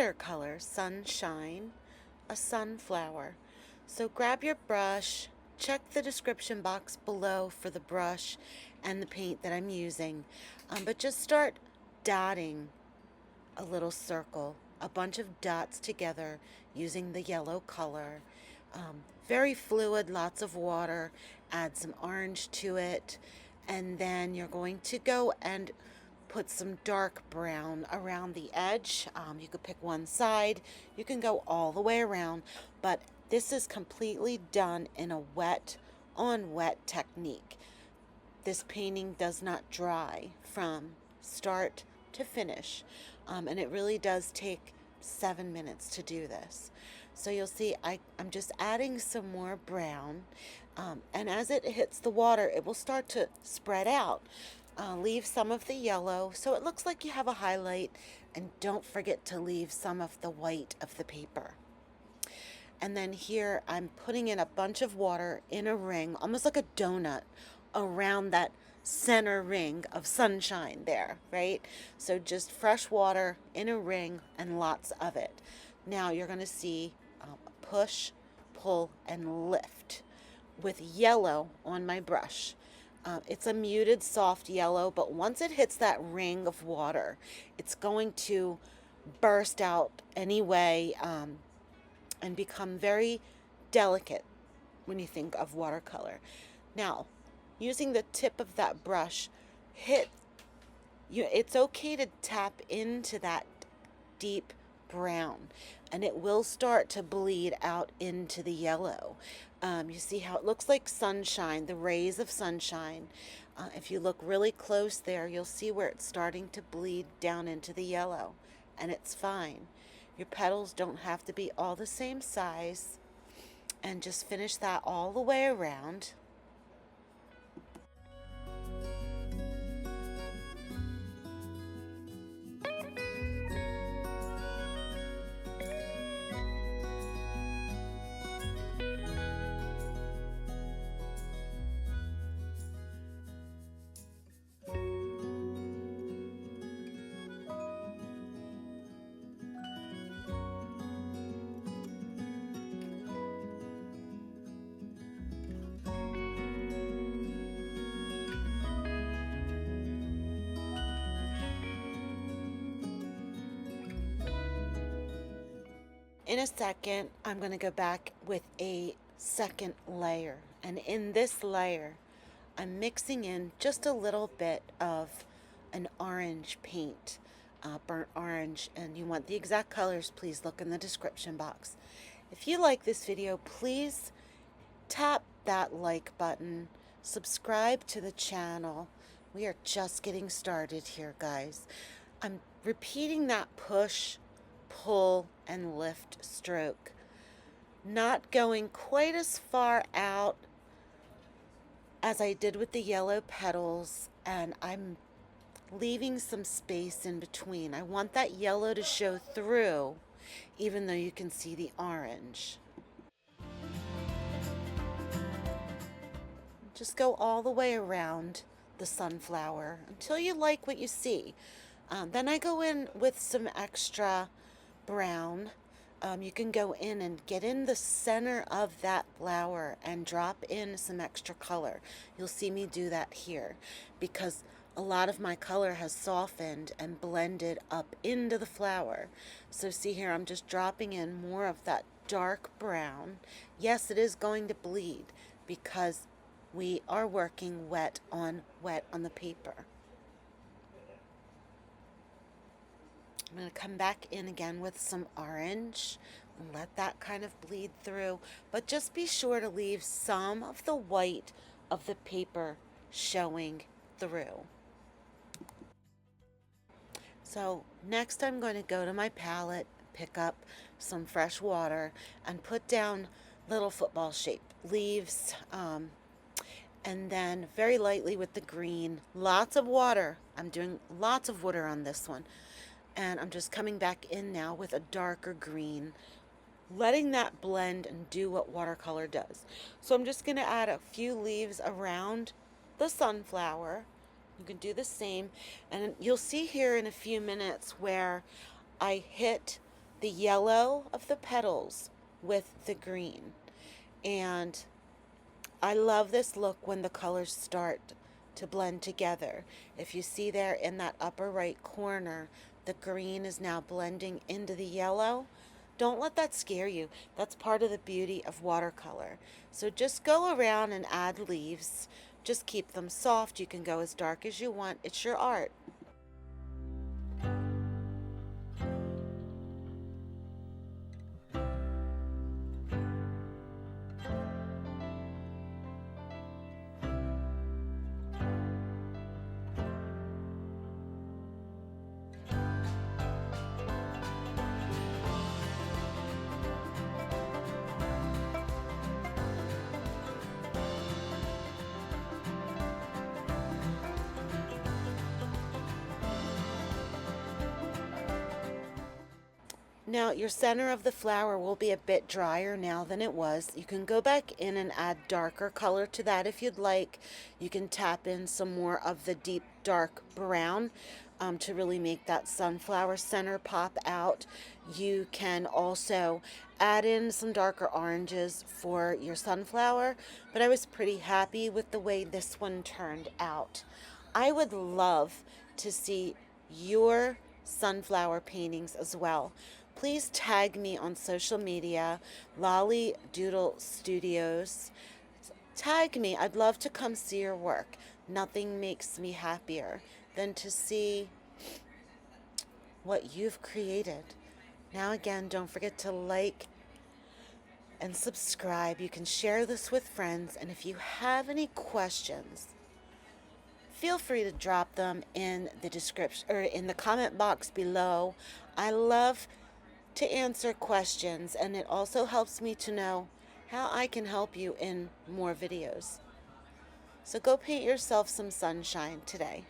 watercolor sunshine, a sunflower. So grab your brush, check the description box below for the brush and the paint that I'm using, but just start dotting a little circle, a bunch of dots together using the yellow color. Very fluid, lots of water, add some orange to it, and then you're going to go and put some dark brown around the edge. You could pick one side, you can go all the way around, but this is completely done in a wet on wet technique. This painting does not dry from start to finish, and it really does take 7 minutes to do this. So you'll see I'm just adding some more brown, and as it hits the water it will start to spread out. Leave some of the yellow so it looks like you have a highlight, and don't forget to leave some of the white of the paper. And then here I'm putting in a bunch of water in a ring, almost like a donut, around that center ring of sunshine there, right? So just fresh water in a ring and lots of it. Now you're going to see push, pull, and lift with yellow on my brush. It's a muted soft yellow, but once it hits that ring of water, it's going to burst out anyway, and become very delicate when you think of watercolor. Now, using the tip of that brush, it's okay to tap into that deep brown, and it will start to bleed out into the yellow. You see how it looks like sunshine, the rays of sunshine. If you look really close there, you'll see where it's starting to bleed down into the yellow, and it's fine. Your petals don't have to be all the same size, and just finish that all the way around. In a second, I'm going to go back with a second layer. And in this layer, I'm mixing in just a little bit of an orange paint, burnt orange. And you want the exact colors, please look in the description box. If you like this video, please tap that like button, subscribe to the channel. We are just getting started here, guys. I'm repeating that push, pull, and lift stroke, not going quite as far out as I did with the yellow petals, and I'm leaving some space in between. I want that yellow to show through even though you can see the orange. Just go all the way around the sunflower until you like what you see. Then I go in with some extra brown. You can go in and get in the center of that flower and drop in some extra color. You'll see me do that here because a lot of my color has softened and blended up into the flower. So see here, I'm just dropping in more of that dark brown. Yes, it is going to bleed because we are working wet on the paper. I'm going to come back in again with some orange and let that kind of bleed through, but just be sure to leave some of the white of the paper showing through. So next I'm going to go to my palette, pick up some fresh water, and put down little football shaped leaves, and then very lightly with the green, lots of water. I'm doing lots of water on this one. And I'm just coming back in now with a darker green, letting that blend and do what watercolor does. So I'm just going to add a few leaves around the sunflower. You can do the same, and you'll see here in a few minutes where I hit the yellow of the petals with the green. And I love this look when the colors start to blend together. If you see there in that upper right corner, the green is now blending into the yellow. Don't let that scare you. That's part of the beauty of watercolor. So just go around and add leaves. Just keep them soft. You can go as dark as you want. It's your art. Now your center of the flower will be a bit drier now than it was. You can go back in and add darker color to that if you'd like. You can tap in some more of the deep dark brown to really make that sunflower center pop out. You can also add in some darker oranges for your sunflower, but I was pretty happy with the way this one turned out. I would love to see your sunflower paintings as well. Please tag me on social media, Lolly Doodle Studios. Tag me. I'd love to come see your work. Nothing makes me happier than to see what you've created. Now, again, don't forget to like and subscribe. You can share this with friends. And if you have any questions, feel free to drop them in the description or in the comment box below. I love to answer questions, and it also helps me to know how I can help you in more videos. So go paint yourself some sunshine today.